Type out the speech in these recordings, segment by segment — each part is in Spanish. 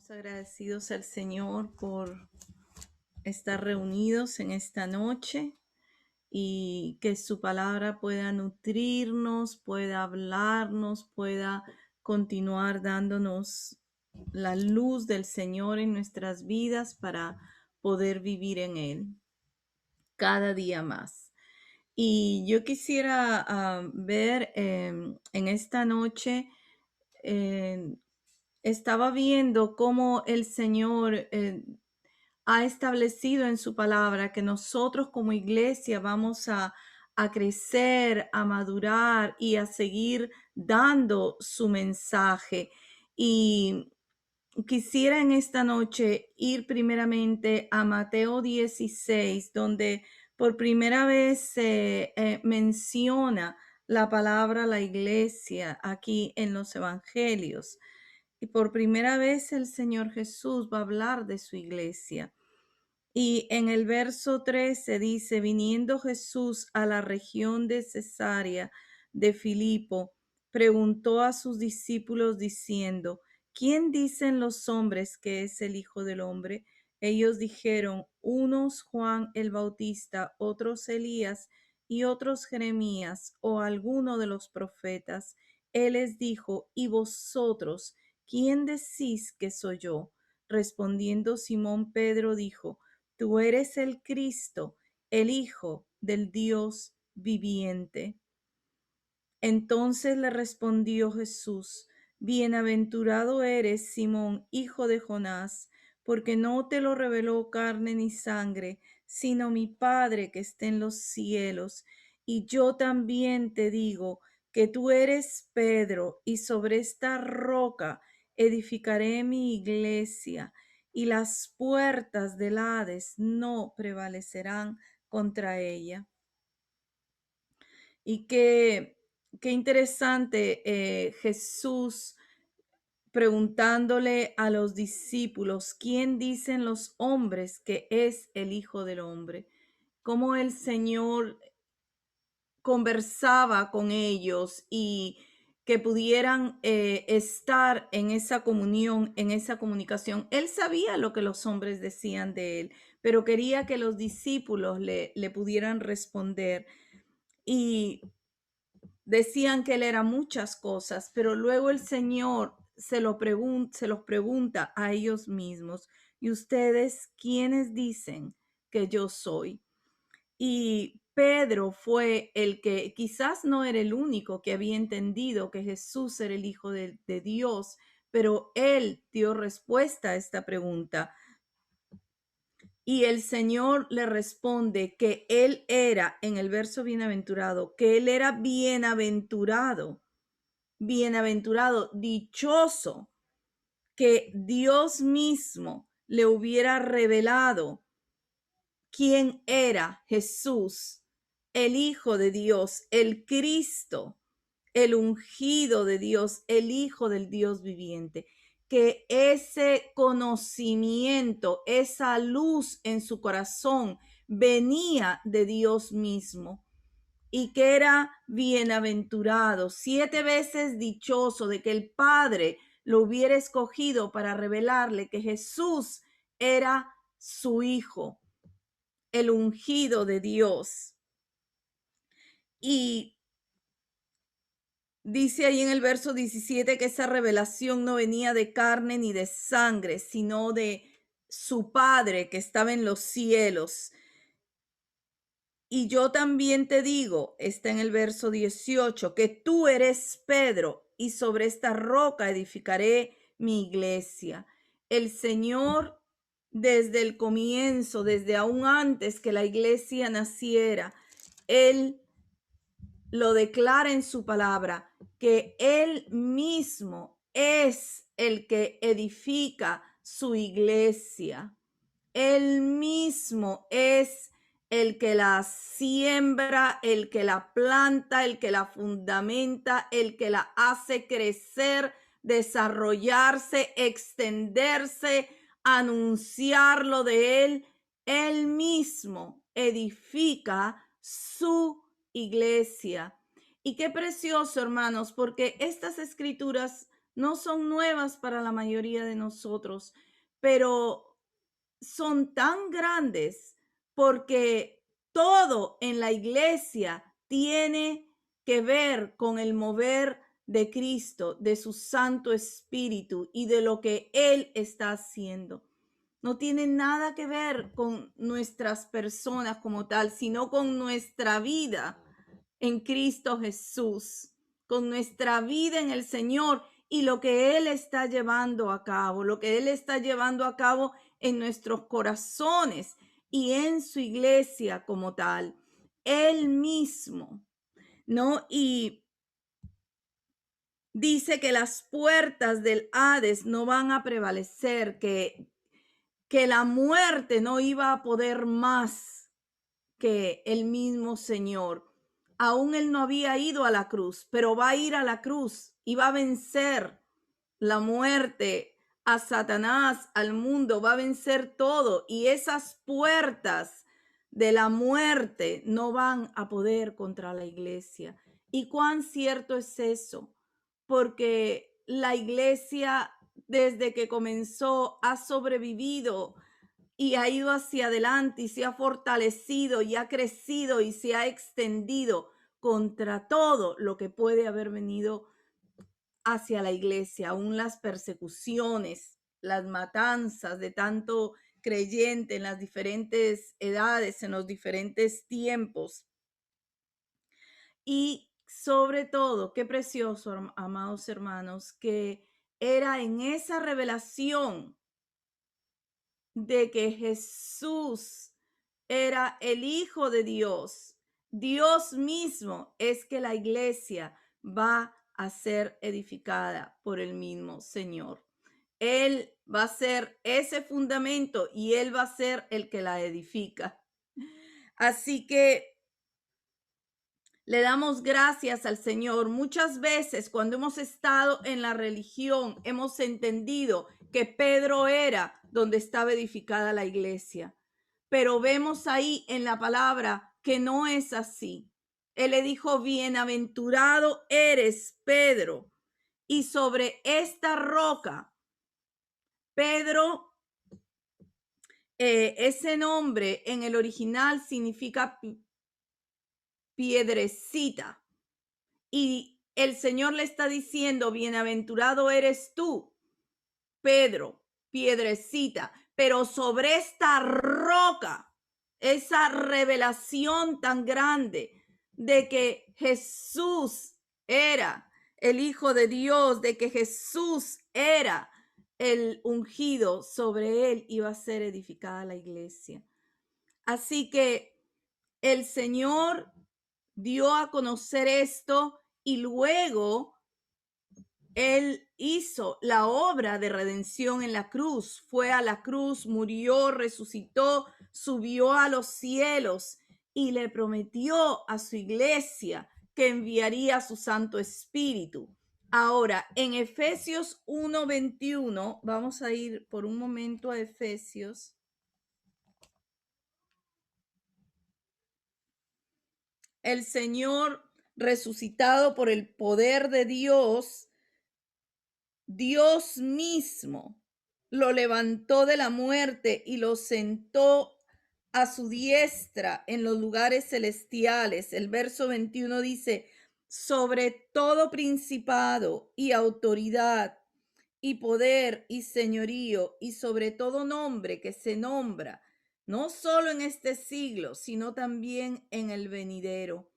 Estamos agradecidos al Señor por estar reunidos en esta noche y que su palabra pueda nutrirnos, pueda hablarnos, pueda continuar dándonos la luz del Señor en nuestras vidas para poder vivir en Él cada día más. Y yo quisiera ver en esta noche, eh, estaba viendo cómo el Señor ha establecido en su palabra que nosotros como iglesia vamos a crecer, a madurar y a seguir dando su mensaje. Y quisiera en esta noche ir primeramente a Mateo 16, donde por primera vez se menciona la palabra la iglesia aquí en los evangelios. Y por primera vez el Señor Jesús va a hablar de su iglesia. Y en el verso 13 dice, viniendo Jesús a la región de Cesarea de Filipo, preguntó a sus discípulos diciendo, ¿quién dicen los hombres que es el Hijo del Hombre? Ellos dijeron, unos Juan el Bautista, otros Elías y otros Jeremías o alguno de los profetas. Él les dijo, ¿y vosotros quién decís que soy yo? Respondiendo Simón Pedro dijo, tú eres el Cristo, el Hijo del Dios viviente. Entonces le respondió Jesús, bienaventurado eres, Simón, hijo de Jonás, porque no te lo reveló carne ni sangre, sino mi Padre que está en los cielos. Y yo también te digo que tú eres Pedro, y sobre esta roca edificaré mi iglesia, y las puertas del Hades no prevalecerán contra ella. Y qué interesante, Jesús preguntándole a los discípulos, ¿quién dicen los hombres que es el Hijo del Hombre? Cómo el Señor conversaba con ellos y que pudieran estar en esa comunión, en esa comunicación. Él sabía lo que los hombres decían de él, pero quería que los discípulos le pudieran responder. Y decían que él era muchas cosas, pero luego el Señor se los pregunta a ellos mismos, ¿y ustedes quiénes dicen que yo soy? Y Pedro fue el que quizás no era el único que había entendido que Jesús era el Hijo de Dios, pero él dio respuesta a esta pregunta. Y el Señor le responde que él era, en el verso bienaventurado, que él era bienaventurado, dichoso, que Dios mismo le hubiera revelado quién era Jesús, el Hijo de Dios, el Cristo, el ungido de Dios, el Hijo del Dios viviente. Que ese conocimiento, esa luz en su corazón venía de Dios mismo y que era bienaventurado, 7 veces dichoso de que el Padre lo hubiera escogido para revelarle que Jesús era su Hijo, el ungido de Dios. Y dice ahí en el verso 17 que esa revelación no venía de carne ni de sangre, sino de su Padre que estaba en los cielos. Y yo también te digo, está en el verso 18, que tú eres Pedro y sobre esta roca edificaré mi iglesia. El Señor desde el comienzo, desde aún antes que la iglesia naciera, Él lo declara en su palabra, que Él mismo es el que edifica su iglesia. Él mismo es el que la siembra, el que la planta, el que la fundamenta, el que la hace crecer, desarrollarse, extenderse, anunciar lo de Él. Él mismo edifica su iglesia. Y qué precioso, hermanos, porque estas escrituras no son nuevas para la mayoría de nosotros, pero son tan grandes porque todo en la iglesia tiene que ver con el mover de Cristo, de su Santo Espíritu y de lo que Él está haciendo. No tiene nada que ver con nuestras personas como tal, sino con nuestra vida en Cristo Jesús, con nuestra vida en el Señor y lo que Él está llevando a cabo, lo que Él está llevando a cabo en nuestros corazones y en su iglesia como tal. Él mismo, ¿no? Y dice que las puertas del Hades no van a prevalecer, que la muerte no iba a poder más que el mismo Señor. Aún él no había ido a la cruz, pero va a ir a la cruz y va a vencer la muerte, a Satanás, al mundo, va a vencer todo y esas puertas de la muerte no van a poder contra la iglesia. ¿Y cuán cierto es eso? Porque la iglesia desde que comenzó ha sobrevivido y ha ido hacia adelante y se ha fortalecido y ha crecido y se ha extendido contra todo lo que puede haber venido hacia la iglesia, aún las persecuciones, las matanzas de tanto creyente en las diferentes edades, en los diferentes tiempos. Y sobre todo, qué precioso, amados hermanos, que era en esa revelación de que Jesús era el Hijo de Dios, Dios mismo, es que la iglesia va a ser edificada por el mismo Señor. Él va a ser ese fundamento y Él va a ser el que la edifica. Así que le damos gracias al Señor. Muchas veces cuando hemos estado en la religión, hemos entendido que Pedro era donde estaba edificada la iglesia. Pero vemos ahí en la palabra que no es así. Él le dijo, bienaventurado eres, Pedro, y sobre esta roca, Pedro, ese nombre en el original significa piedrecita. Y el Señor le está diciendo, bienaventurado eres tú, Pedro, piedrecita, pero sobre esta roca, esa revelación tan grande de que Jesús era el Hijo de Dios, de que Jesús era el ungido, sobre él iba a ser edificada la iglesia. Así que el Señor dio a conocer esto y luego Él hizo la obra de redención en la cruz, fue a la cruz, murió, resucitó, subió a los cielos y le prometió a su iglesia que enviaría su Santo Espíritu. Ahora, en Efesios 1:21, vamos a ir por un momento a Efesios. El Señor resucitado por el poder de Dios, Dios mismo lo levantó de la muerte y lo sentó a su diestra en los lugares celestiales. El verso 21 dice, sobre todo principado y autoridad y poder y señorío y sobre todo nombre que se nombra, no solo en este siglo, sino también en el venidero.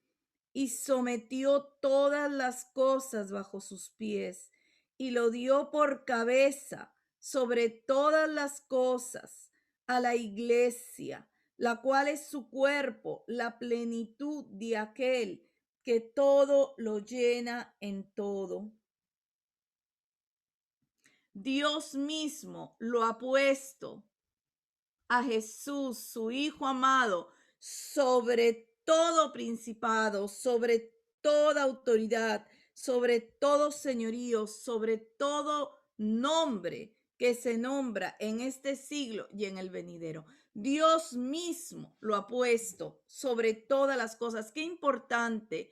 Y sometió todas las cosas bajo sus pies y lo dio por cabeza sobre todas las cosas a la iglesia, la cual es su cuerpo, la plenitud de aquel que todo lo llena en todo. Dios mismo lo ha puesto a Jesús, su Hijo amado, sobre todo principado, sobre toda autoridad, sobre todo señorío, sobre todo nombre que se nombra en este siglo y en el venidero. Dios mismo lo ha puesto sobre todas las cosas. Qué importante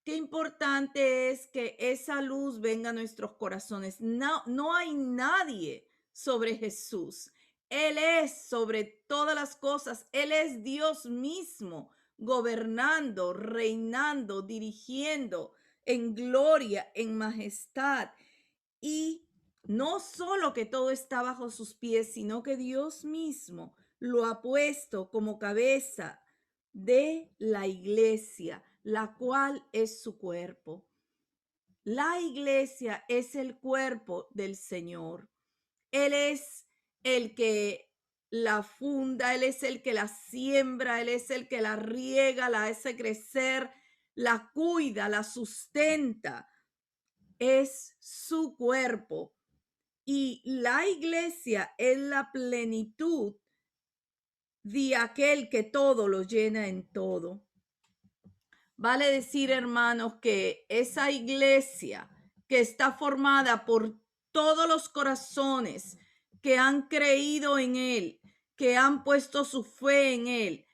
qué importante es que esa luz venga a nuestros corazones. No, no hay nadie sobre Jesús. Él es sobre todas las cosas. Él es Dios mismo, gobernando, reinando, dirigiendo en gloria, en majestad. Y no solo que todo está bajo sus pies, sino que Dios mismo lo ha puesto como cabeza de la iglesia, la cual es su cuerpo. La iglesia es el cuerpo del Señor. Él es el que la funda, Él es el que la siembra, Él es el que la riega, la hace crecer, la cuida, la sustenta. Es su cuerpo. Y la iglesia es la plenitud de aquel que todo lo llena en todo. Vale decir, hermanos, que esa iglesia que está formada por todos los corazones que han creído en Él, que han puesto su fe en Él,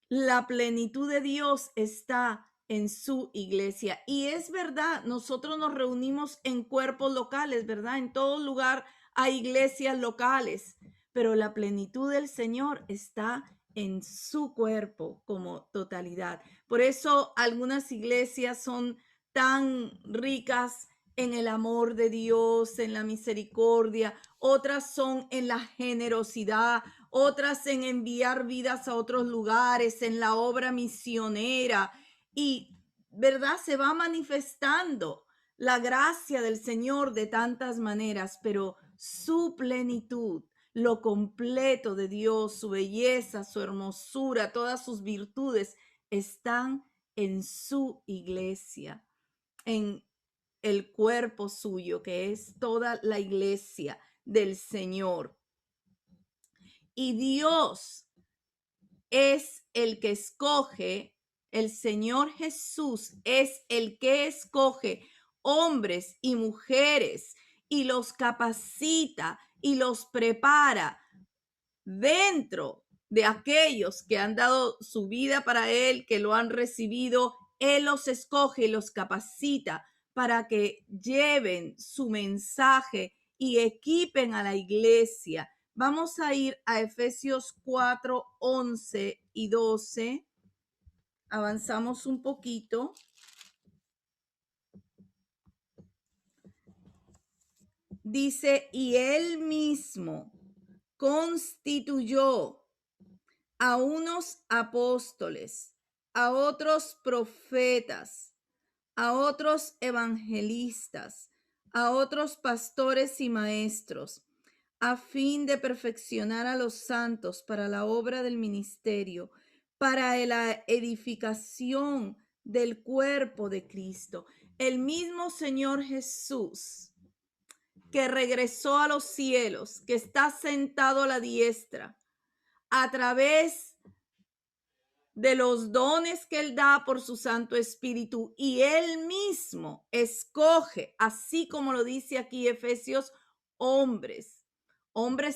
la plenitud de Dios está en su iglesia. Y es verdad, nosotros nos reunimos en cuerpos locales, ¿verdad? En todo lugar hay iglesias locales, pero la plenitud del Señor está en su cuerpo como totalidad. Por eso algunas iglesias son tan ricas en el amor de Dios, en la misericordia, otras son en la generosidad, otras en enviar vidas a otros lugares, en la obra misionera. Y, ¿verdad? Se va manifestando la gracia del Señor de tantas maneras, pero su plenitud, lo completo de Dios, su belleza, su hermosura, todas sus virtudes están en su iglesia, en el cuerpo suyo, que es toda la iglesia del Señor. Y Dios es el que escoge, el Señor Jesús es el que escoge hombres y mujeres y los capacita y los prepara dentro de aquellos que han dado su vida para Él, que lo han recibido. Él los escoge y los capacita para que lleven su mensaje y equipen a la iglesia. Vamos a ir a Efesios 4, 11 y 12. Avanzamos un poquito. Dice, y Él mismo constituyó a unos apóstoles, a otros profetas, a otros evangelistas, a otros pastores y maestros, a fin de perfeccionar a los santos para la obra del ministerio, para la edificación del cuerpo de Cristo. El mismo Señor Jesús, que regresó a los cielos, que está sentado a la diestra, a través de los dones que Él da por su Santo Espíritu, y Él mismo escoge, así como lo dice aquí Efesios, hombres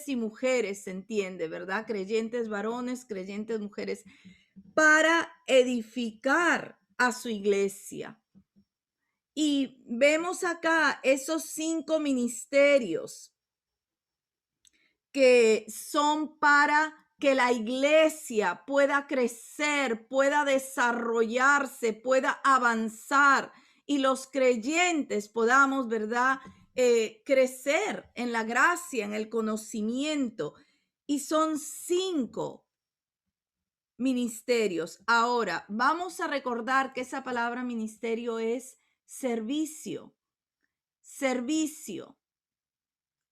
y mujeres, se entiende, ¿verdad? Creyentes varones, creyentes mujeres, para edificar a su iglesia. Y vemos acá esos 5 ministerios que son para que la iglesia pueda crecer, pueda desarrollarse, pueda avanzar y los creyentes podamos, ¿verdad? Crecer en la gracia, en el conocimiento. Y son 5 ministerios. Ahora, vamos a recordar que esa palabra ministerio es servicio. Servicio.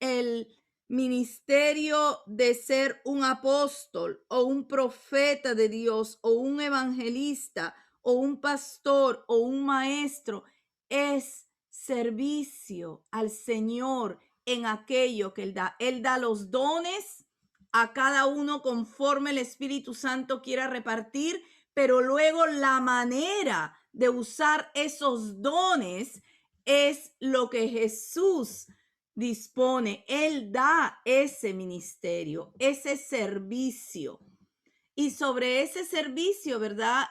El ministerio de ser un apóstol o un profeta de Dios o un evangelista o un pastor o un maestro es servicio al Señor en aquello que Él da. Él da los dones a cada uno conforme el Espíritu Santo quiera repartir, pero luego la manera de usar esos dones es lo que Jesús dispone. Él da ese ministerio, ese servicio. Y sobre ese servicio, ¿verdad?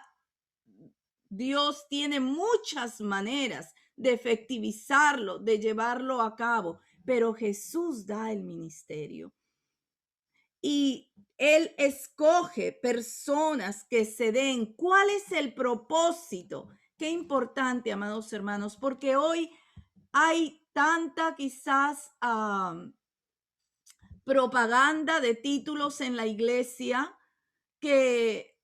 Dios tiene muchas maneras de efectivizarlo, de llevarlo a cabo, pero Jesús da el ministerio. Y Él escoge personas que se den. ¿Cuál es el propósito? Qué importante, amados hermanos, porque hoy hay tanta quizás propaganda de títulos en la iglesia que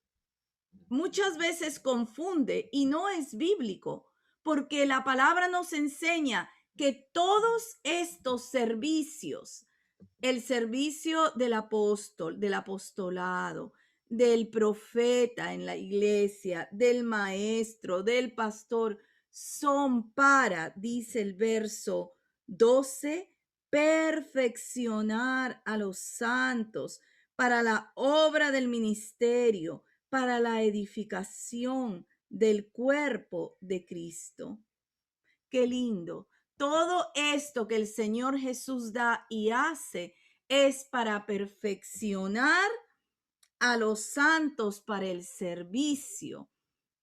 muchas veces confunde y no es bíblico, porque la palabra nos enseña que todos estos servicios, el servicio del apóstol, del apostolado, del profeta en la iglesia, del maestro, del pastor, son para, dice el verso 12, perfeccionar a los santos para la obra del ministerio, para la edificación del cuerpo de Cristo. Qué lindo. Todo esto que el Señor Jesús da y hace es para perfeccionar a los santos para el servicio.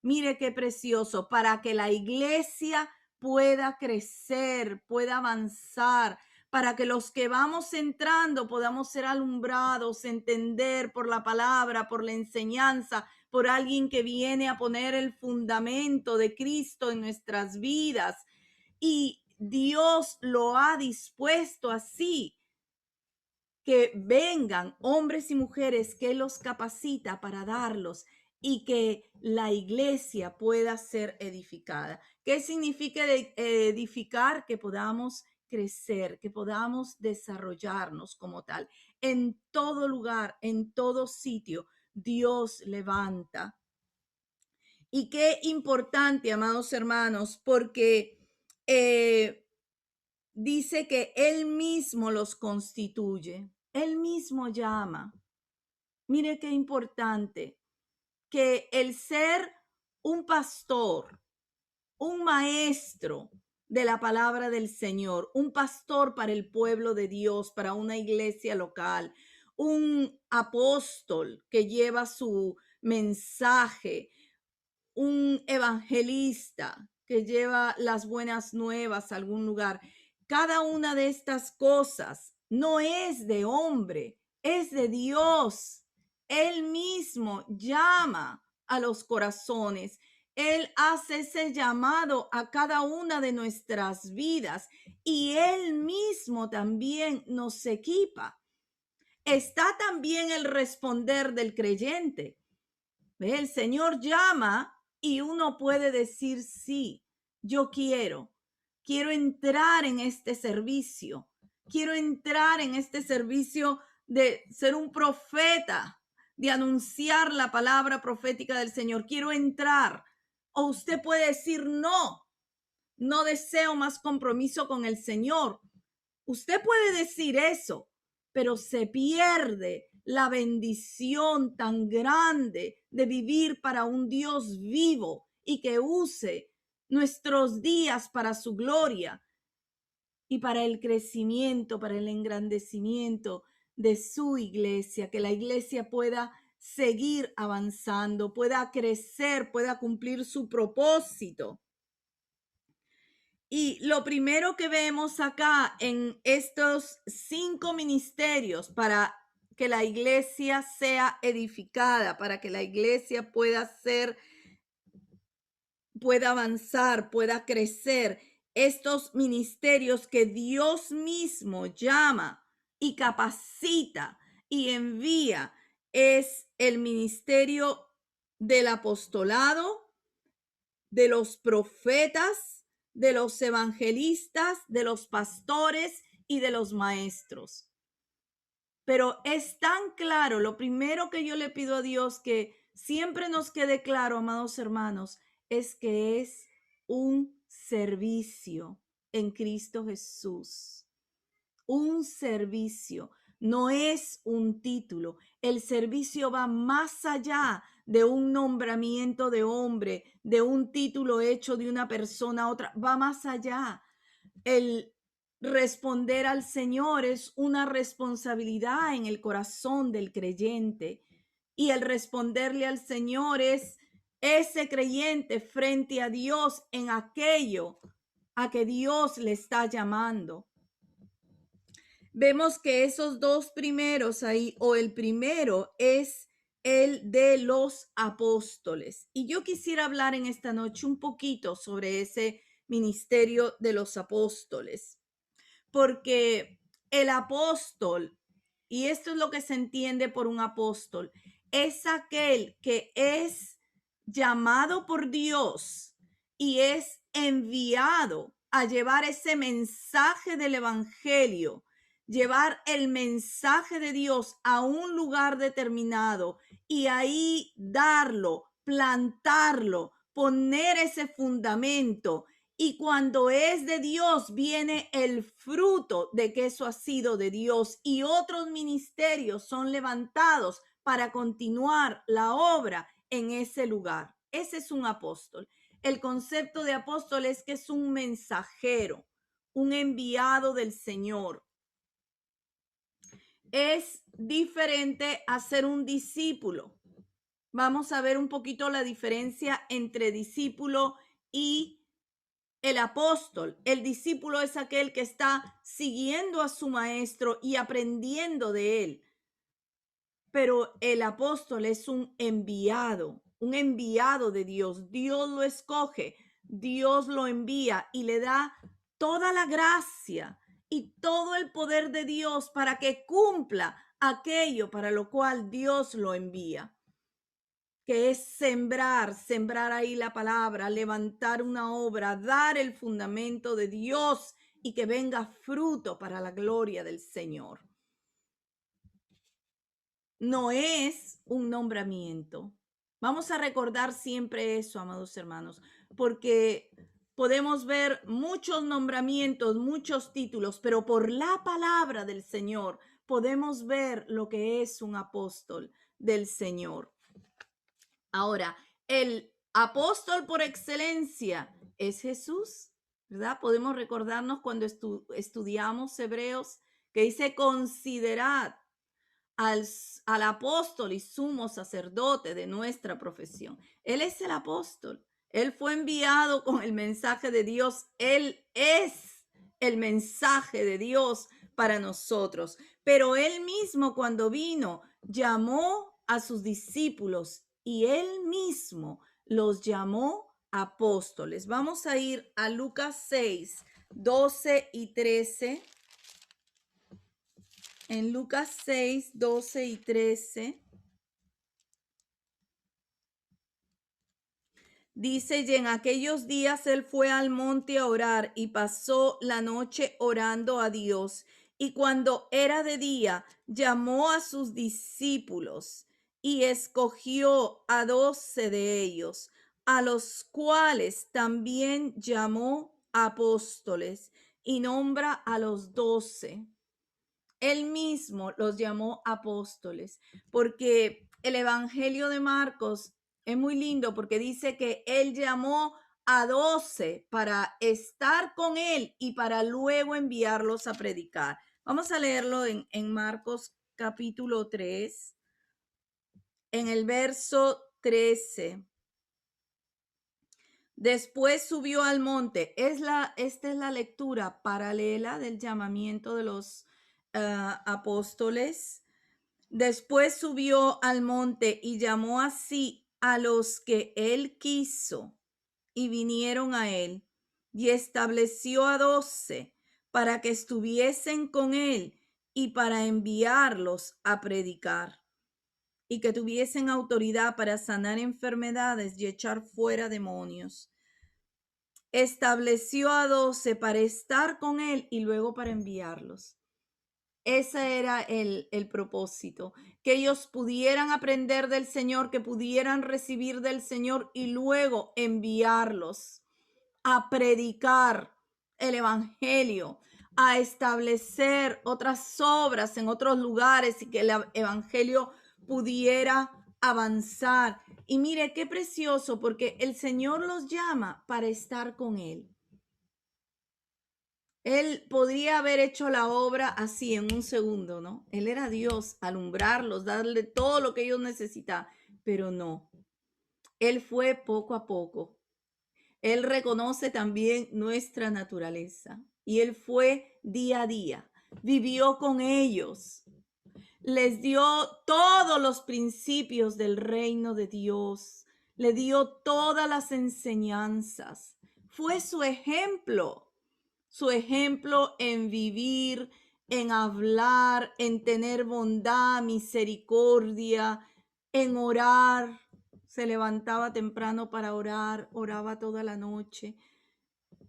Mire qué precioso, para que la iglesia pueda crecer, pueda avanzar, para que los que vamos entrando podamos ser alumbrados, entender por la palabra, por la enseñanza, por alguien que viene a poner el fundamento de Cristo en nuestras vidas. Y Dios lo ha dispuesto así, que vengan hombres y mujeres que los capacita para darlos y que la iglesia pueda ser edificada. ¿Qué significa edificar? Que podamos crecer, que podamos desarrollarnos como tal. En todo lugar, en todo sitio, Dios levanta. Y qué importante, amados hermanos, porque dice que Él mismo los constituye, Él mismo llama. Mire qué importante que el ser un pastor, un maestro de la palabra del Señor, un pastor para el pueblo de Dios, para una iglesia local, un apóstol que lleva su mensaje, un evangelista que lleva las buenas nuevas a algún lugar. Cada una de estas cosas no es de hombre, es de Dios. Él mismo llama a los corazones. Él hace ese llamado a cada una de nuestras vidas y Él mismo también nos equipa. Está también el responder del creyente. El Señor llama y uno puede decir, sí, yo quiero entrar en este servicio, quiero entrar en este servicio de ser un profeta, de anunciar la palabra profética del Señor, quiero entrar. O usted puede decir, no, no deseo más compromiso con el Señor. Usted puede decir eso, pero se pierde la bendición tan grande de vivir para un Dios vivo y que use nuestros días para su gloria y para el crecimiento, para el engrandecimiento de su iglesia, que la iglesia pueda seguir avanzando, pueda crecer, pueda cumplir su propósito. Y lo primero que vemos acá en estos 5 ministerios para que la iglesia sea edificada, para que la iglesia pueda avanzar, pueda crecer, estos ministerios que Dios mismo llama y capacita y envía, es el ministerio del apostolado, de los profetas, de los evangelistas, de los pastores y de los maestros. Pero es tan claro, lo primero que yo le pido a Dios que siempre nos quede claro, amados hermanos, es que es un servicio en Cristo Jesús. Un servicio, no es un título. El servicio va más allá de un nombramiento de hombre, de un título hecho de una persona a otra, va más allá. El responder al Señor es una responsabilidad en el corazón del creyente y el responderle al Señor es ese creyente frente a Dios en aquello a que Dios le está llamando. Vemos que esos dos primeros ahí, o el primero es el de los apóstoles. Y yo quisiera hablar en esta noche un poquito sobre ese ministerio de los apóstoles, porque el apóstol, y esto es lo que se entiende por un apóstol, es aquel que es llamado por Dios y es enviado a llevar ese mensaje del evangelio, llevar el mensaje de Dios a un lugar determinado y ahí darlo, plantarlo, poner ese fundamento. Y cuando es de Dios, viene el fruto de que eso ha sido de Dios y otros ministerios son levantados para continuar la obra en ese lugar. Ese es un apóstol. El concepto de apóstol es que es un mensajero, un enviado del Señor. Es diferente a ser un discípulo. Vamos a ver un poquito la diferencia entre discípulo y el apóstol. El discípulo es aquel que está siguiendo a su maestro y aprendiendo de él. Pero el apóstol es un enviado de Dios. Dios lo escoge, Dios lo envía y le da toda la gracia y todo el poder de Dios para que cumpla aquello para lo cual Dios lo envía, que es sembrar ahí la palabra, levantar una obra, dar el fundamento de Dios y que venga fruto para la gloria del Señor. No es un nombramiento. Vamos a recordar siempre eso, amados hermanos, porque podemos ver muchos nombramientos, muchos títulos, pero por la palabra del Señor podemos ver lo que es un apóstol del Señor. Ahora, el apóstol por excelencia es Jesús, ¿verdad? Podemos recordarnos cuando estudiamos Hebreos que dice considerad al apóstol y sumo sacerdote de nuestra profesión. Él es el apóstol. Él fue enviado con el mensaje de Dios. Él es el mensaje de Dios para nosotros. Pero él mismo cuando vino llamó a sus discípulos y él mismo los llamó apóstoles. Vamos a ir a Lucas 6, 12 y 13. En Lucas 6, 12 y 13, dice, y en aquellos días él fue al monte a orar y pasó la noche orando a Dios. Y cuando era de día, llamó a sus discípulos y escogió a 12 de ellos, a los cuales también llamó apóstoles y nombra a los 12. Él mismo los llamó apóstoles, porque el Evangelio de Marcos es muy lindo porque dice que él llamó a 12 para estar con él y para luego enviarlos a predicar. Vamos a leerlo en Marcos capítulo 3, en el verso 13. Después subió al monte. Esta es la lectura paralela del llamamiento de los apóstoles. Después subió al monte y llamó así a los que él quiso y vinieron a él y estableció a 12 para que estuviesen con él y para enviarlos a predicar y que tuviesen autoridad para sanar enfermedades y echar fuera demonios. Estableció a 12 para estar con él y luego para enviarlos. Ese era el propósito, que ellos pudieran aprender del Señor, que pudieran recibir del Señor y luego enviarlos a predicar el evangelio, a establecer otras obras en otros lugares y que el evangelio pudiera avanzar. Y mire qué precioso, porque el Señor los llama para estar con Él. Él podría haber hecho la obra así en un segundo, ¿no? Él era Dios, alumbrarlos, darle todo lo que ellos necesitaban, pero no. Él fue poco a poco. Él reconoce también nuestra naturaleza y Él fue día a día. Vivió con ellos. Les dio todos los principios del reino de Dios. Le dio todas las enseñanzas. Fue su ejemplo en vivir, en hablar, en tener bondad, misericordia, en orar. Se levantaba temprano para orar, oraba toda la noche.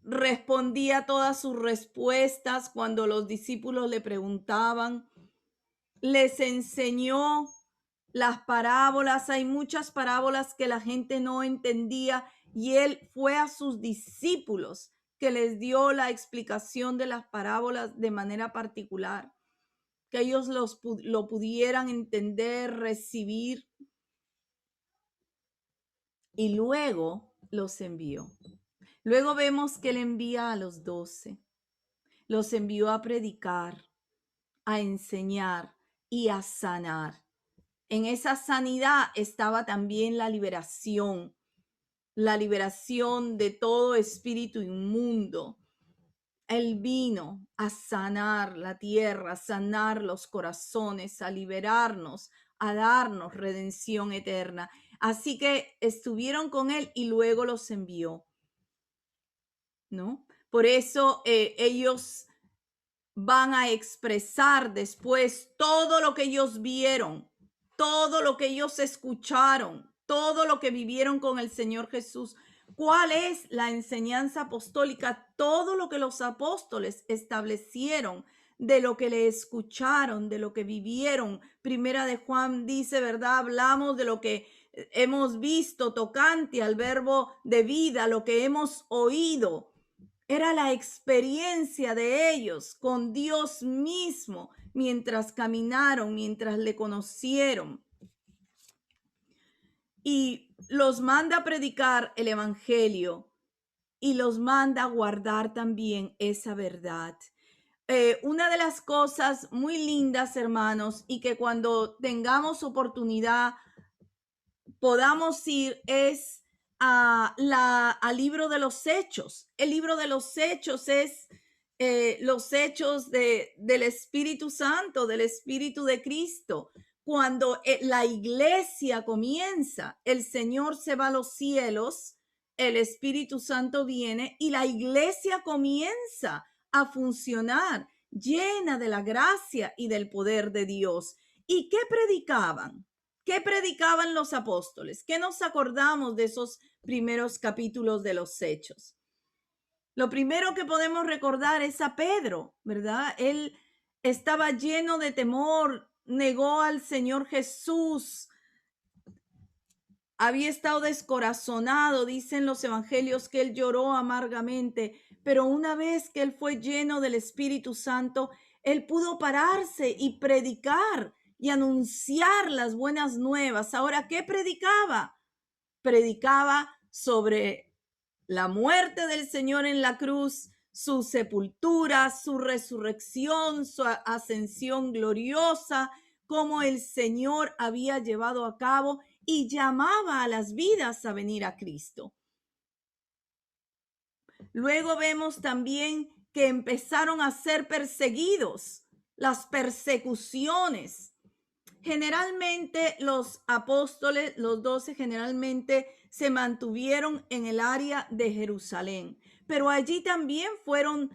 Respondía todas sus respuestas cuando los discípulos le preguntaban. Les enseñó las parábolas. Hay muchas parábolas que la gente no entendía y él fue a sus discípulos que les dio la explicación de las parábolas de manera particular, que ellos lo pudieran entender, recibir, y luego los envió. Luego vemos que él envía a los 12, los envió a predicar, a enseñar y a sanar. En esa sanidad estaba también la liberación de todo espíritu inmundo. Él vino a sanar la tierra, a sanar los corazones, a liberarnos, a darnos redención eterna. Así que estuvieron con él y luego los envió, ¿no? Por eso ellos van a expresar después todo lo que ellos vieron, todo lo que ellos escucharon, todo lo que vivieron con el Señor Jesús. ¿Cuál es la enseñanza apostólica? Todo lo que los apóstoles establecieron, de lo que le escucharon, de lo que vivieron. Primera de Juan dice, ¿verdad? Hablamos de lo que hemos visto tocante al verbo de vida, lo que hemos oído. Era la experiencia de ellos con Dios mismo mientras caminaron, mientras le conocieron. Y los manda a predicar el evangelio y los manda a guardar también esa verdad. Una de las cosas muy lindas, hermanos, y que cuando tengamos oportunidad podamos ir es al libro de los Hechos. El libro de los Hechos es los hechos del Espíritu Santo, del Espíritu de Cristo. Cuando la iglesia comienza, el Señor se va a los cielos, el Espíritu Santo viene y la iglesia comienza a funcionar llena de la gracia y del poder de Dios. ¿Y qué predicaban? ¿Qué predicaban los apóstoles? ¿Qué nos acordamos de esos primeros capítulos de los Hechos? Lo primero que podemos recordar es a Pedro, ¿verdad? Él estaba lleno de temor, negó al Señor Jesús, había estado descorazonado, dicen los evangelios que él lloró amargamente, pero una vez que él fue lleno del Espíritu Santo, él pudo pararse y predicar y anunciar las buenas nuevas. Ahora, ¿qué predicaba? Predicaba sobre la muerte del Señor en la cruz, su sepultura, su resurrección, su ascensión gloriosa, cómo el Señor había llevado a cabo y llamaba a las vidas a venir a Cristo. Luego vemos también que empezaron a ser perseguidos, las persecuciones. Generalmente los apóstoles, los 12, generalmente se mantuvieron en el área de Jerusalén, pero allí también fueron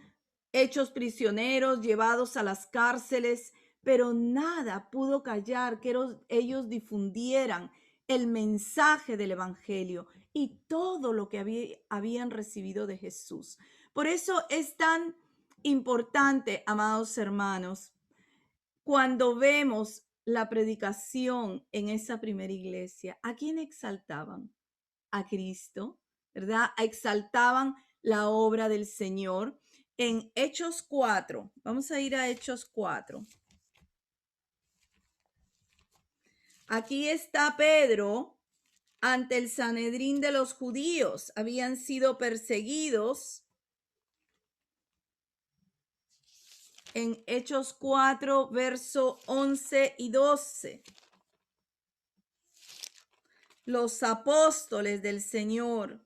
hechos prisioneros, llevados a las cárceles, pero nada pudo callar que ellos difundieran el mensaje del evangelio y todo lo que habían recibido de Jesús. Por eso es tan importante, amados hermanos, cuando vemos la predicación en esa primera iglesia, ¿a quién exaltaban? A Cristo, ¿verdad? Exaltaban la obra del Señor. En Hechos 4, vamos a ir a Hechos 4. Aquí está Pedro ante el Sanedrín de los judíos. Habían sido perseguidos. En Hechos 4, verso 11 y 12. los apóstoles del Señor.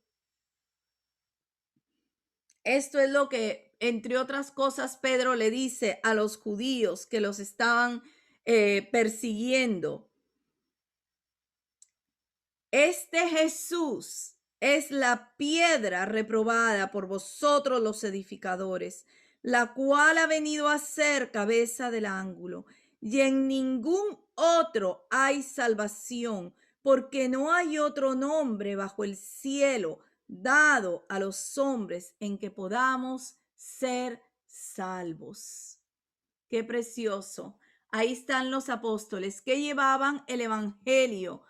Esto es lo que, entre otras cosas, Pedro le dice a los judíos que los estaban persiguiendo. Este Jesús es la piedra reprobada por vosotros los edificadores, la cual ha venido a ser cabeza del ángulo, y en ningún otro hay salvación, porque no hay otro nombre bajo el cielo dado a los hombres en que podamos ser salvos. Qué precioso. Ahí están los apóstoles que llevaban el evangelio,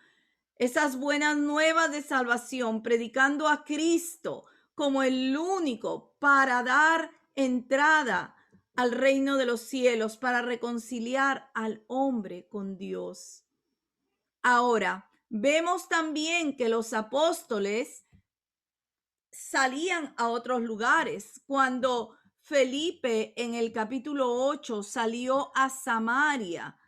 esas buenas nuevas de salvación, predicando a Cristo como el único para dar entrada al reino de los cielos, para reconciliar al hombre con Dios. Ahora, vemos también que los apóstoles salían a otros lugares. Cuando Felipe en el capítulo 8 salió a Samaria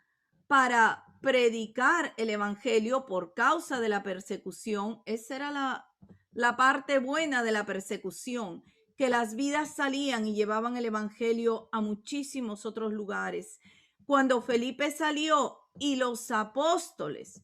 para predicar el evangelio por causa de la persecución, esa era la parte buena de la persecución, que las vidas salían y llevaban el evangelio a muchísimos otros lugares. Cuando Felipe salió y los apóstoles,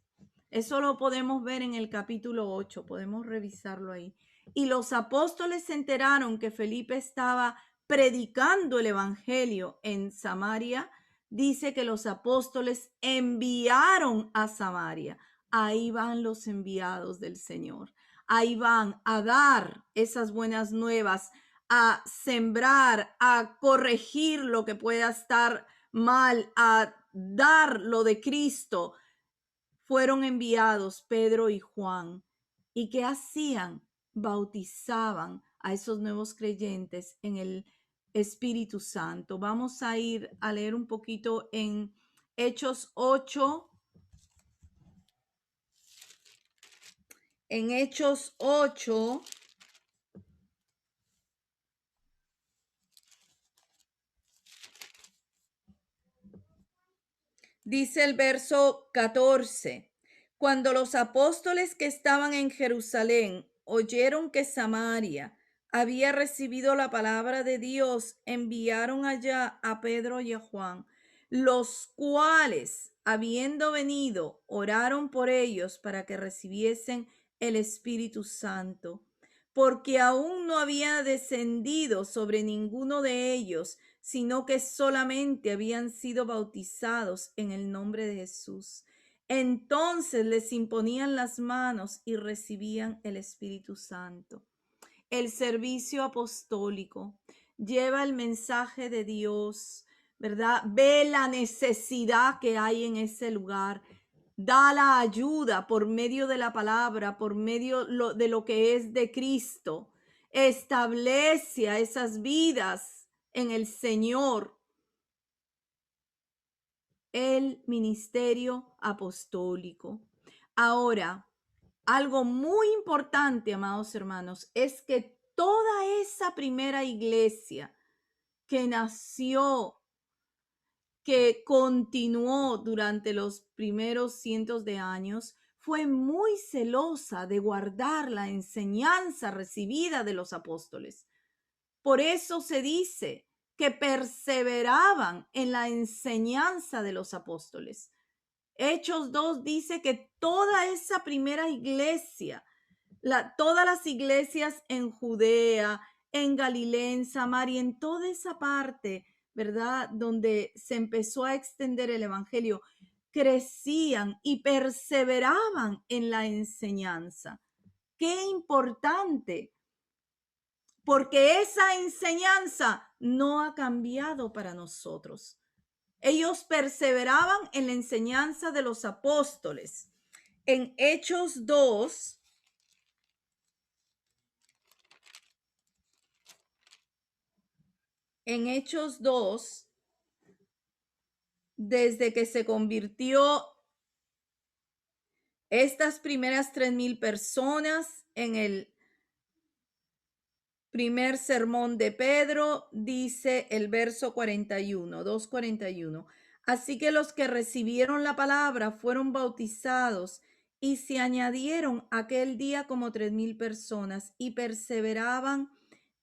eso lo podemos ver en el capítulo 8, podemos revisarlo ahí. Y los apóstoles se enteraron que Felipe estaba predicando el evangelio en Samaria. Dice que los apóstoles enviaron a Samaria. Ahí van los enviados del Señor. Ahí van a dar esas buenas nuevas, a sembrar, a corregir lo que pueda estar mal, a dar lo de Cristo. Fueron enviados Pedro y Juan. ¿Y qué hacían? Bautizaban a esos nuevos creyentes en el Espíritu Santo. Vamos a ir a leer un poquito en Hechos 8. En Hechos 8. Dice el verso 14. Cuando los apóstoles que estaban en Jerusalén oyeron que Samaria había recibido la palabra de Dios, enviaron allá a Pedro y a Juan, los cuales, habiendo venido, oraron por ellos para que recibiesen el Espíritu Santo, porque aún no había descendido sobre ninguno de ellos, sino que solamente habían sido bautizados en el nombre de Jesús. Entonces les imponían las manos y recibían el Espíritu Santo. El servicio apostólico lleva el mensaje de Dios, ¿verdad? Ve la necesidad que hay en ese lugar. Da la ayuda por medio de la palabra, por medio de lo que es de Cristo. Establece a esas vidas en el Señor. El ministerio apostólico. Ahora, algo muy importante, amados hermanos, es que toda esa primera iglesia que nació, que continuó durante los primeros cientos de años, fue muy celosa de guardar la enseñanza recibida de los apóstoles. Por eso se dice que perseveraban en la enseñanza de los apóstoles. Hechos 2 dice que toda esa primera iglesia, todas las iglesias en Judea, en Galilea, en Samaria, en toda esa parte, ¿verdad? Donde se empezó a extender el evangelio, crecían y perseveraban en la enseñanza. Qué importante, porque esa enseñanza no ha cambiado para nosotros. Ellos perseveraban en la enseñanza de los apóstoles. En Hechos 2, desde que se convirtió estas primeras 3,000 personas en el primer sermón de Pedro, dice el verso 41, 2:41. Así que los que recibieron la palabra fueron bautizados Y se añadieron aquel día como 3,000 personas y perseveraban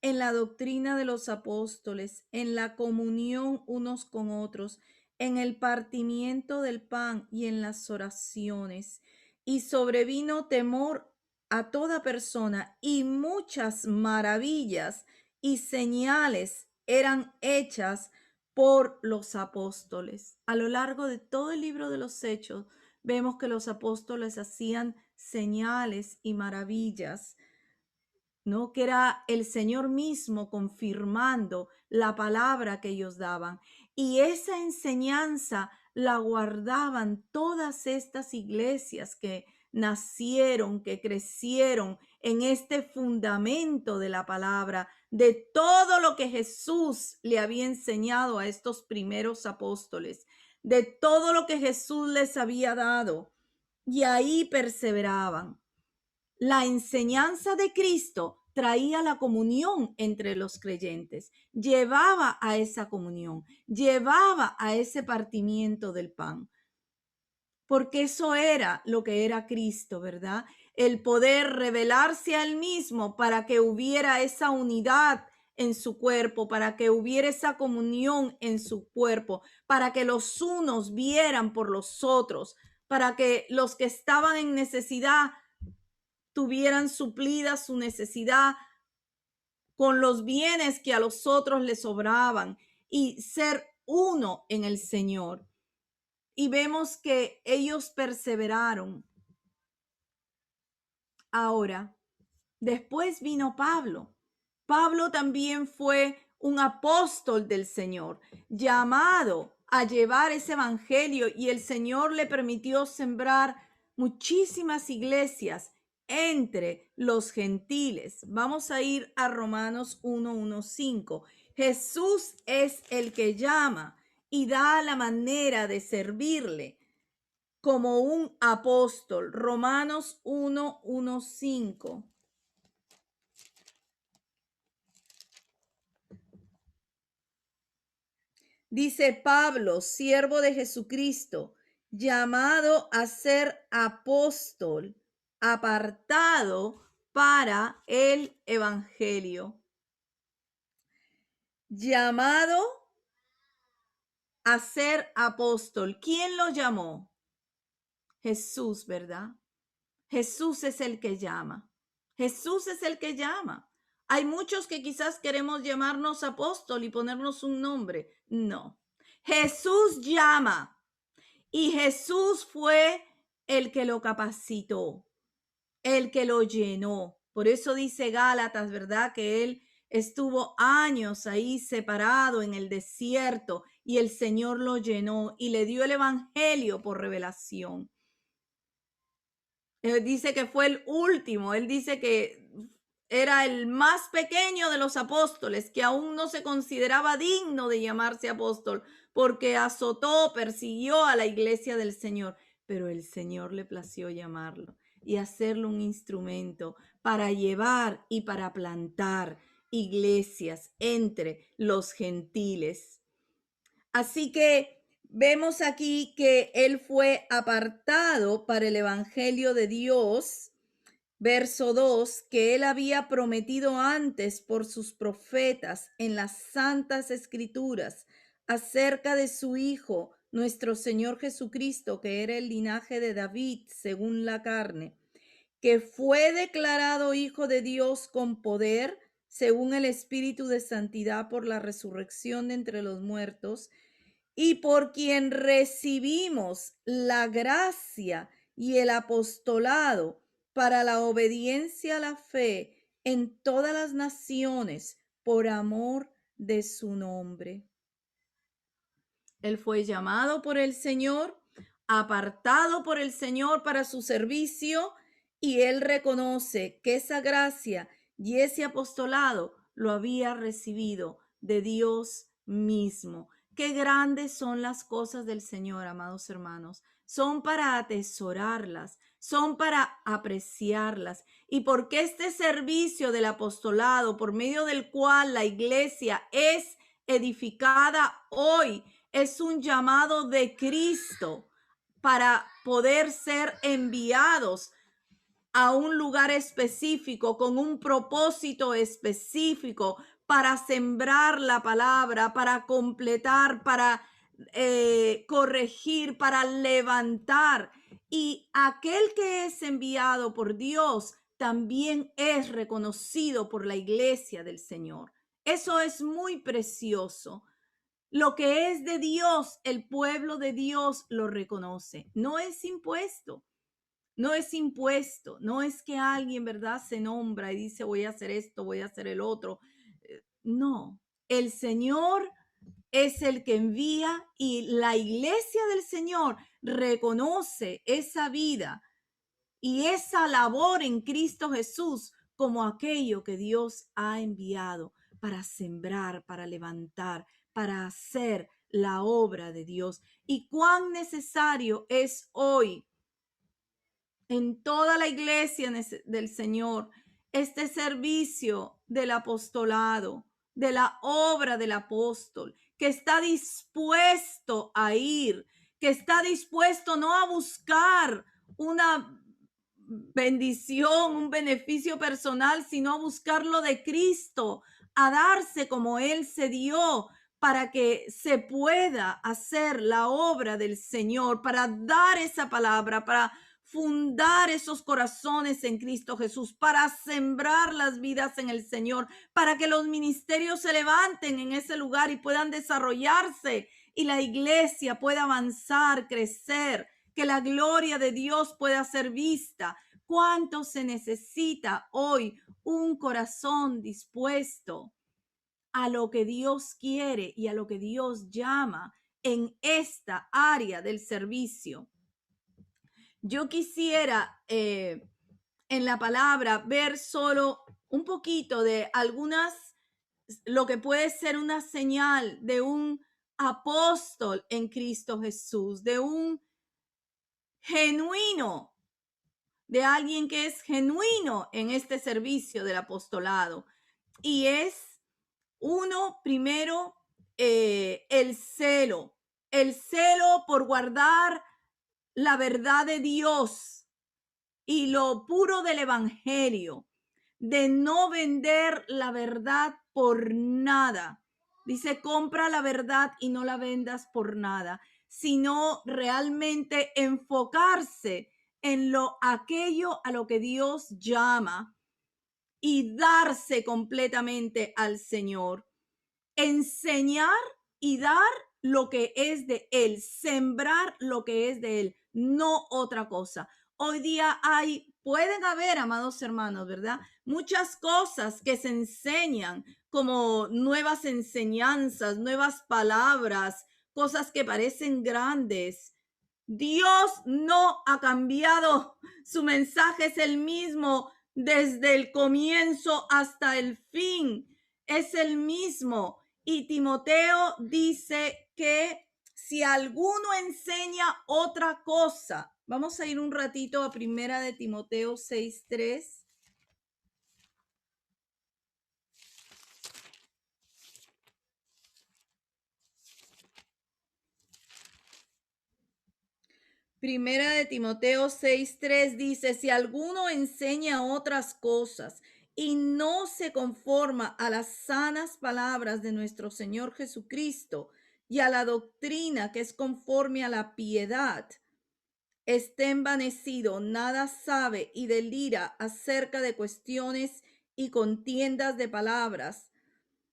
en la doctrina de los apóstoles, en la comunión unos con otros, en el partimiento del pan y en las oraciones. Y sobrevino temor a toda persona, y muchas maravillas y señales eran hechas por los apóstoles. A lo largo de todo el libro de los Hechos, vemos que los apóstoles hacían señales y maravillas, ¿no? Que era el Señor mismo confirmando la palabra que ellos daban. Y esa enseñanza la guardaban todas estas iglesias que nacieron, que crecieron en este fundamento de la palabra, de todo lo que Jesús le había enseñado a estos primeros apóstoles, de todo lo que Jesús les había dado. Y ahí perseveraban. La enseñanza de Cristo traía la comunión entre los creyentes, llevaba a esa comunión, llevaba a ese partimiento del pan, porque eso era lo que era Cristo, ¿verdad? El poder revelarse a él mismo para que hubiera esa unidad en su cuerpo, para que hubiera esa comunión en su cuerpo, para que los unos vieran por los otros, para que los que estaban en necesidad tuvieran suplida su necesidad con los bienes que a los otros les sobraban y ser uno en el Señor. Y vemos que ellos perseveraron. Ahora, después vino Pablo. Pablo también fue un apóstol del Señor, llamado a llevar ese evangelio, y el Señor le permitió sembrar muchísimas iglesias entre los gentiles. Vamos a ir a Romanos 1:1-5. Jesús es el que llama y da la manera de servirle como un apóstol. Romanos 1:1-5. Dice Pablo, siervo de Jesucristo, llamado a ser apóstol, apartado para el evangelio. Llamado a ser apóstol. ¿Quién lo llamó? Jesús, ¿verdad? Jesús es el que llama. Jesús es el que llama. Hay muchos que quizás queremos llamarnos apóstol y ponernos un nombre. No. Jesús llama. Y Jesús fue el que lo capacitó, el que lo llenó. Por eso dice Gálatas, ¿verdad? Que él estuvo años ahí separado en el desierto y el Señor lo llenó y le dio el evangelio por revelación. Él dice que fue el último, él dice que era el más pequeño de los apóstoles, que aún no se consideraba digno de llamarse apóstol, porque azotó, persiguió a la iglesia del Señor, pero el Señor le plació llamarlo y hacerlo un instrumento para llevar y para plantar iglesias entre los gentiles. Así que vemos aquí que él fue apartado para el evangelio de Dios. Verso 2, que él había prometido antes por sus profetas en las santas escrituras acerca de su Hijo, nuestro Señor Jesucristo, que era el linaje de David según la carne, que fue declarado Hijo de Dios con poder según el Espíritu de Santidad por la resurrección de entre los muertos, y por quien recibimos la gracia y el apostolado para la obediencia a la fe en todas las naciones por amor de su nombre. Él fue llamado por el Señor, apartado por el Señor para su servicio, y él reconoce que esa gracia y ese apostolado lo había recibido de Dios mismo. Qué grandes son las cosas del Señor, amados hermanos. Son para atesorarlas, son para apreciarlas. Y porque este servicio del apostolado, por medio del cual la iglesia es edificada hoy, es un llamado de Cristo para poder ser enviados a un lugar específico, con un propósito específico, para sembrar la palabra, para completar, para corregir, para levantar. Y aquel que es enviado por Dios también es reconocido por la iglesia del Señor. Eso es muy precioso. Lo que es de Dios, el pueblo de Dios lo reconoce. No es impuesto. No es impuesto, no es que alguien, ¿verdad?, se nombra y dice voy a hacer esto, voy a hacer el otro. No, el Señor es el que envía y la iglesia del Señor reconoce esa vida y esa labor en Cristo Jesús como aquello que Dios ha enviado para sembrar, para levantar, para hacer la obra de Dios. Y cuán necesario es hoy en toda la iglesia del Señor este servicio del apostolado, de la obra del apóstol, que está dispuesto a ir, que está dispuesto no a buscar una bendición, un beneficio personal, sino a buscarlo de Cristo, a darse como Él se dio para que se pueda hacer la obra del Señor, para dar esa palabra, para fundar esos corazones en Cristo Jesús, para sembrar las vidas en el Señor, para que los ministerios se levanten en ese lugar y puedan desarrollarse y la iglesia pueda avanzar, crecer, que la gloria de Dios pueda ser vista. ¿Cuánto se necesita hoy un corazón dispuesto a lo que Dios quiere y a lo que Dios llama en esta área del servicio? Yo quisiera en la palabra ver solo un poquito de algunas, lo que puede ser una señal de un apóstol en Cristo Jesús, de un genuino, de alguien que es genuino en este servicio del apostolado. Y es uno, primero, el celo por guardar la verdad de Dios y lo puro del evangelio, de no vender la verdad por nada. Dice, compra la verdad y no la vendas por nada, sino realmente enfocarse en aquello a lo que Dios llama y darse completamente al Señor. Enseñar y dar lo que es de Él, sembrar lo que es de Él, no otra cosa. Hoy día pueden haber, amados hermanos, ¿verdad? Muchas cosas que se enseñan como nuevas enseñanzas, nuevas palabras, cosas que parecen grandes. Dios no ha cambiado, su mensaje es el mismo desde el comienzo hasta el fin, es el mismo. Y Timoteo dice que si alguno enseña otra cosa, vamos a ir un ratito a primera de Timoteo 6:3. Primera de Timoteo 6:3 dice, si alguno enseña otras cosas y no se conforma a las sanas palabras de nuestro Señor Jesucristo y a la doctrina que es conforme a la piedad, esté envanecido, nada sabe y delira acerca de cuestiones y contiendas de palabras,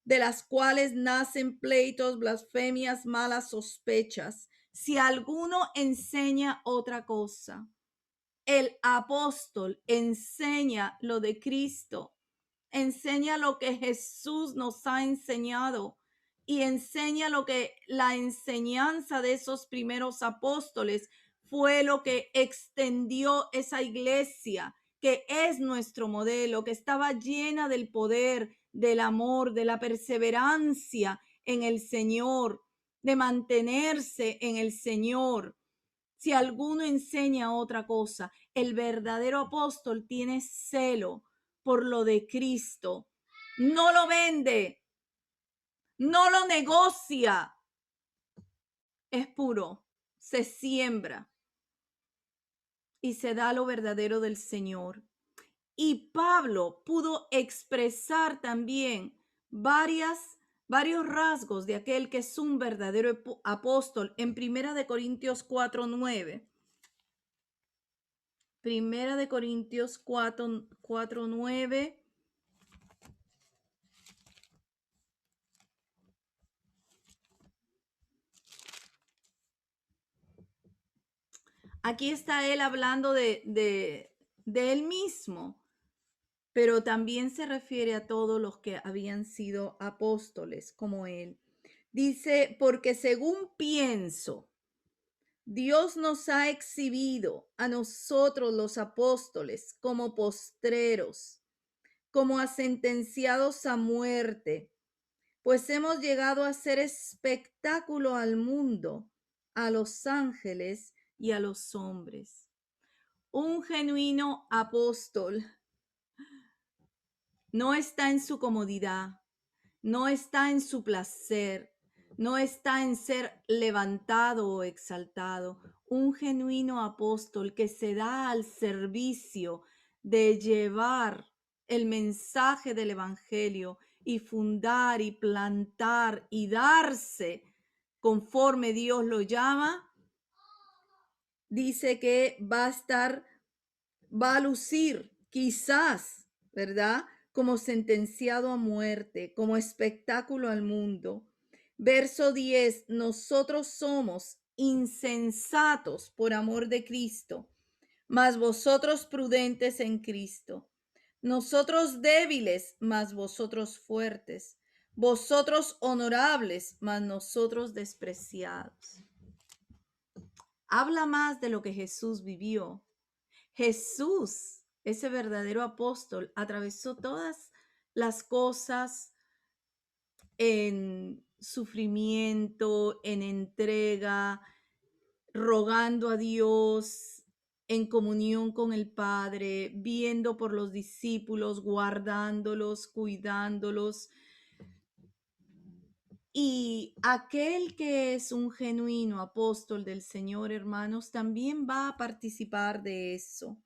de las cuales nacen pleitos, blasfemias, malas sospechas. Si alguno enseña otra cosa, el apóstol enseña lo de Cristo, enseña lo que Jesús nos ha enseñado y enseña lo que la enseñanza de esos primeros apóstoles fue lo que extendió esa iglesia, que es nuestro modelo, que estaba llena del poder, del amor, de la perseverancia en el Señor, de mantenerse en el Señor. Si alguno enseña otra cosa, el verdadero apóstol tiene celo por lo de Cristo. No lo vende, no lo negocia. Es puro, se siembra. y se da lo verdadero del Señor. Y Pablo pudo expresar también varios rasgos de aquel que es un verdadero apóstol en Primera de Corintios 4:9. Primera de Corintios 4:9. Aquí está él hablando de él mismo, pero también se refiere a todos los que habían sido apóstoles como él. Dice, porque según pienso, Dios nos ha exhibido a nosotros los apóstoles como postreros, como a sentenciados a muerte, pues hemos llegado a ser espectáculo al mundo, a los ángeles y a los hombres. Un genuino apóstol no está en su comodidad, no está en su placer, no está en ser levantado o exaltado. Un genuino apóstol que se da al servicio de llevar el mensaje del evangelio y fundar y plantar y darse conforme Dios lo llama, dice que va a lucir quizás, ¿verdad? Como sentenciado a muerte, como espectáculo al mundo. Verso 10, nosotros somos insensatos por amor de Cristo, mas vosotros prudentes en Cristo. Nosotros débiles, mas vosotros fuertes. Vosotros honorables, mas nosotros despreciados. Habla más de lo que Jesús vivió. Jesús, ese verdadero apóstol, atravesó todas las cosas en sufrimiento, en entrega, rogando a Dios, en comunión con el Padre, viendo por los discípulos, guardándolos, cuidándolos. Y aquel que es un genuino apóstol del Señor, hermanos, también va a participar de eso.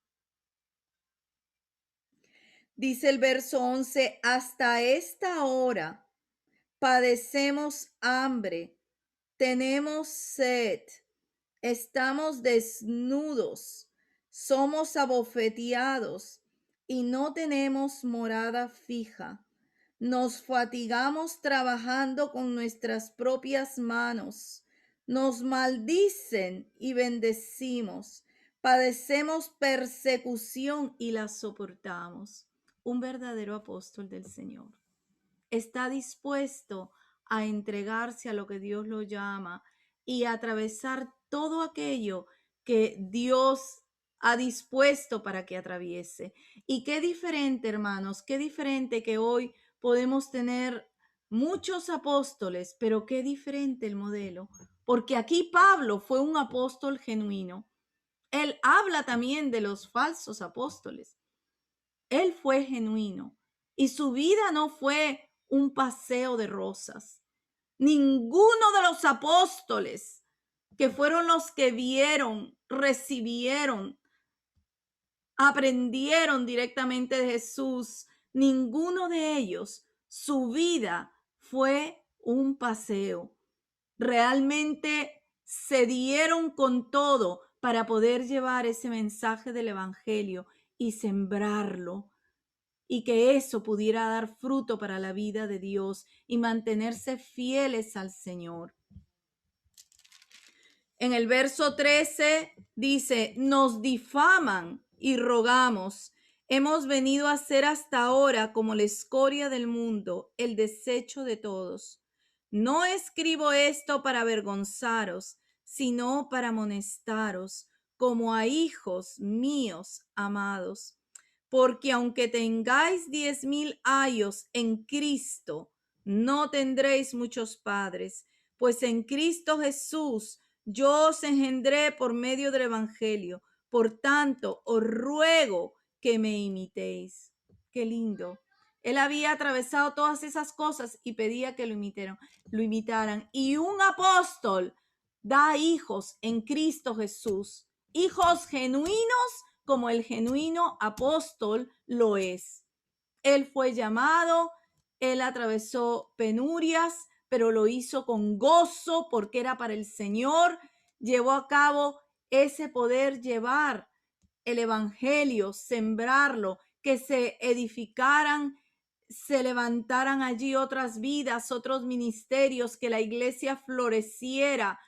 Dice el verso 11, hasta esta hora padecemos hambre, tenemos sed, estamos desnudos, somos abofeteados y no tenemos morada fija. Nos fatigamos trabajando con nuestras propias manos. Nos maldicen y bendecimos. Padecemos persecución y la soportamos. Un verdadero apóstol del Señor está dispuesto a entregarse a lo que Dios lo llama y a atravesar todo aquello que Dios ha dispuesto para que atraviese. Y qué diferente, hermanos, qué diferente que hoy podemos tener muchos apóstoles, pero qué diferente el modelo. Porque aquí Pablo fue un apóstol genuino. Él habla también de los falsos apóstoles. Él fue genuino y su vida no fue un paseo de rosas. Ninguno de los apóstoles que fueron los que vieron, recibieron, aprendieron directamente de Jesús, ninguno de ellos, su vida fue un paseo. Realmente se dieron con todo para poder llevar ese mensaje del evangelio y sembrarlo, y que eso pudiera dar fruto para la vida de Dios y mantenerse fieles al Señor. En el verso 13 dice, nos difaman y rogamos. Hemos venido a ser hasta ahora como la escoria del mundo, el desecho de todos. No escribo esto para avergonzaros, sino para amonestaros, como a hijos míos amados. Porque aunque tengáis 10,000 años en Cristo, no tendréis muchos padres, pues en Cristo Jesús yo os engendré por medio del Evangelio. Por tanto, os ruego que me imitéis. Qué lindo. Él había atravesado todas esas cosas y pedía que lo imitaran. Y un apóstol da hijos en Cristo Jesús. hijos genuinos como el genuino apóstol lo es. Él fue llamado, él atravesó penurias, pero lo hizo con gozo porque era para el Señor. Llevó a cabo ese poder llevar el evangelio, sembrarlo, que se edificaran, se levantaran allí otras vidas, otros ministerios, que la iglesia floreciera.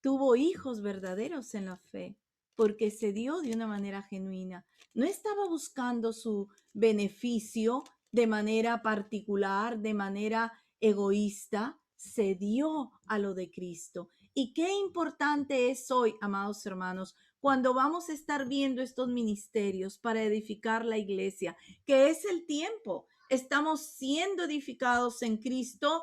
Tuvo hijos verdaderos en la fe porque se dio de una manera genuina. No estaba buscando su beneficio de manera particular, de manera egoísta, se dio a lo de Cristo. Y qué importante es hoy, amados hermanos, cuando vamos a estar viendo estos ministerios para edificar la iglesia, que es el tiempo. Estamos siendo edificados en Cristo.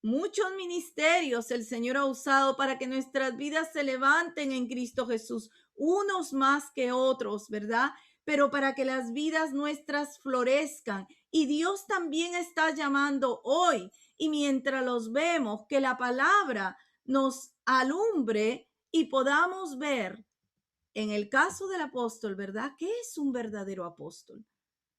Muchos ministerios el Señor ha usado para que nuestras vidas se levanten en Cristo Jesús, unos más que otros, ¿verdad? Pero para que las vidas nuestras florezcan. Y Dios también está llamando hoy. Y mientras los vemos, que la palabra nos alumbre y podamos ver, en el caso del apóstol, ¿verdad? ¿Qué es un verdadero apóstol?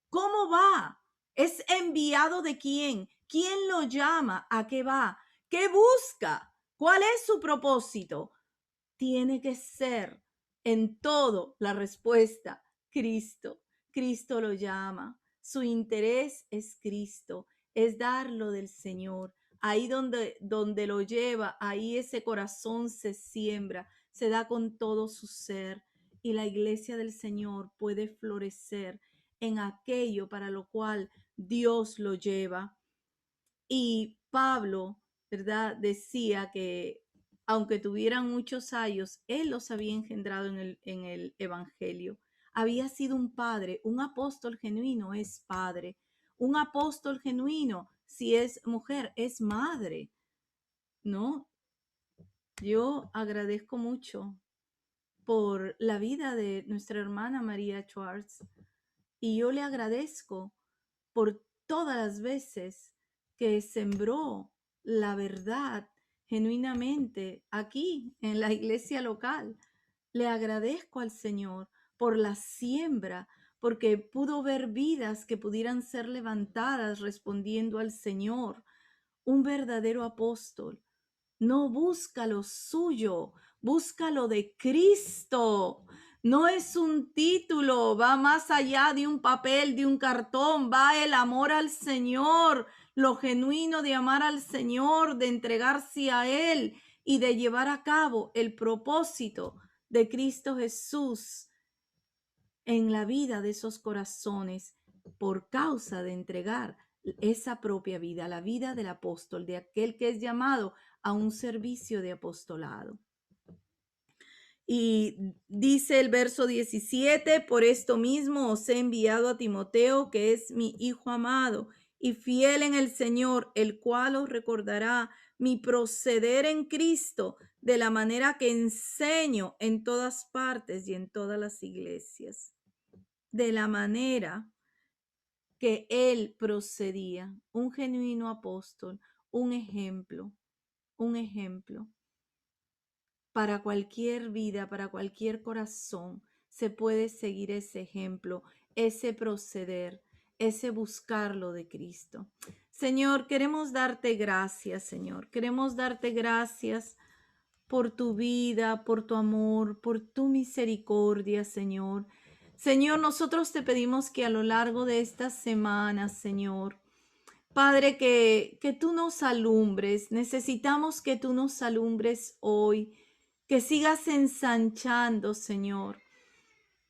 ¿Cómo va? ¿Es enviado de quién? ¿Quién lo llama? ¿A qué va? ¿Qué busca? ¿Cuál es su propósito? Tiene que ser en todo la respuesta, Cristo. Cristo lo llama. Su interés es Cristo, es dar lo del Señor. Ahí donde lo lleva, ahí ese corazón se siembra, se da con todo su ser. Y la iglesia del Señor puede florecer en aquello para lo cual Dios lo lleva. Y Pablo, ¿verdad? Decía que aunque tuvieran muchos años, él los había engendrado en el Evangelio. Había sido un padre, un apóstol genuino es padre. Un apóstol genuino, si es mujer, es madre, ¿no? Yo agradezco mucho por la vida de nuestra hermana María Schwartz y yo le agradezco por todas las veces que sembró la verdad genuinamente aquí en la iglesia local. Le agradezco al Señor por la siembra, porque pudo ver vidas que pudieran ser levantadas respondiendo al Señor. Un verdadero apóstol no busca lo suyo, busca lo de Cristo. No es un título, va más allá de un papel, de un cartón, va el amor al Señor, lo genuino de amar al Señor, de entregarse a Él y de llevar a cabo el propósito de Cristo Jesús en la vida de esos corazones por causa de entregar esa propia vida, la vida del apóstol, de aquel que es llamado a un servicio de apostolado. Y dice el verso 17, por esto mismo os he enviado a Timoteo, que es mi hijo amado y fiel en el Señor, el cual os recordará mi proceder en Cristo de la manera que enseño en todas partes y en todas las iglesias. De la manera que él procedía, un genuino apóstol, un ejemplo para cualquier vida, para cualquier corazón. Se puede seguir ese ejemplo, ese proceder, ese buscarlo de Cristo. Señor, queremos darte gracias, Señor. Queremos darte gracias por tu vida, por tu amor, por tu misericordia, Señor. Señor, nosotros te pedimos que a lo largo de esta semana, Señor, Padre, que tú nos alumbres. Necesitamos que tú nos alumbres hoy, que sigas ensanchando, Señor,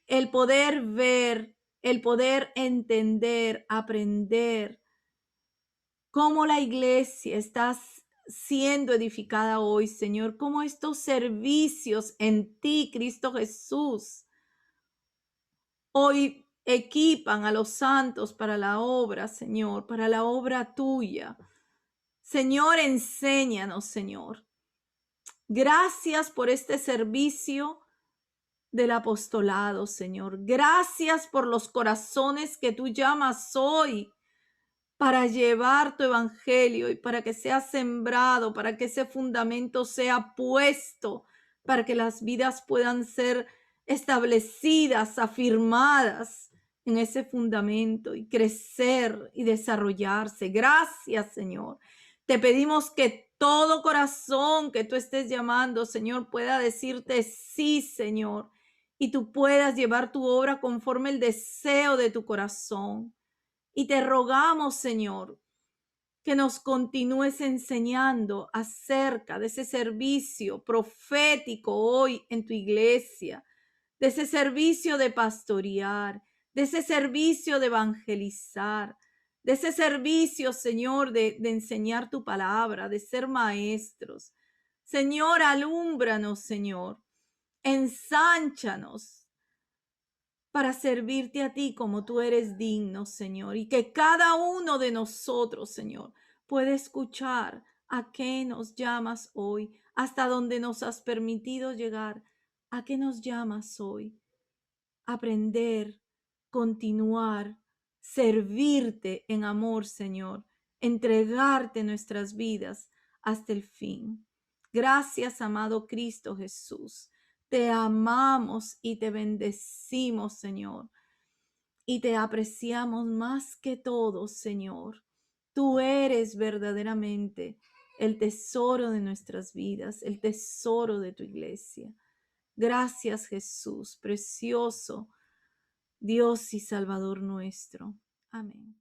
el poder ver, el poder entender, aprender cómo la iglesia está siendo edificada hoy, Señor, cómo estos servicios en ti, Cristo Jesús, hoy equipan a los santos para la obra, Señor, para la obra tuya. Señor, enséñanos, Señor. Gracias por este servicio del apostolado, Señor. Gracias por los corazones que tú llamas hoy para llevar tu evangelio y para que sea sembrado, para que ese fundamento sea puesto para que las vidas puedan ser establecidas, afirmadas en ese fundamento y crecer y desarrollarse. Gracias, Señor. Te pedimos que todo corazón que tú estés llamando, Señor, pueda decirte sí, Señor, y tú puedas llevar tu obra conforme el deseo de tu corazón. Y te rogamos, Señor, que nos continúes enseñando acerca de ese servicio profético hoy en tu iglesia, de ese servicio de pastorear, de ese servicio de evangelizar, de ese servicio, Señor, de enseñar tu palabra, de ser maestros. Señor, alúmbranos, Señor, ensánchanos para servirte a ti como tú eres digno, Señor, y que cada uno de nosotros, Señor, pueda escuchar a qué nos llamas hoy, hasta donde nos has permitido llegar, a qué nos llamas hoy. Aprender, continuar, servirte en amor, Señor, entregarte nuestras vidas hasta el fin. Gracias, amado Cristo Jesús. Te amamos y te bendecimos, Señor, y te apreciamos más que todo, Señor. Tú eres verdaderamente el tesoro de nuestras vidas, el tesoro de tu iglesia. Gracias, Jesús, precioso Dios y Salvador nuestro. Amén.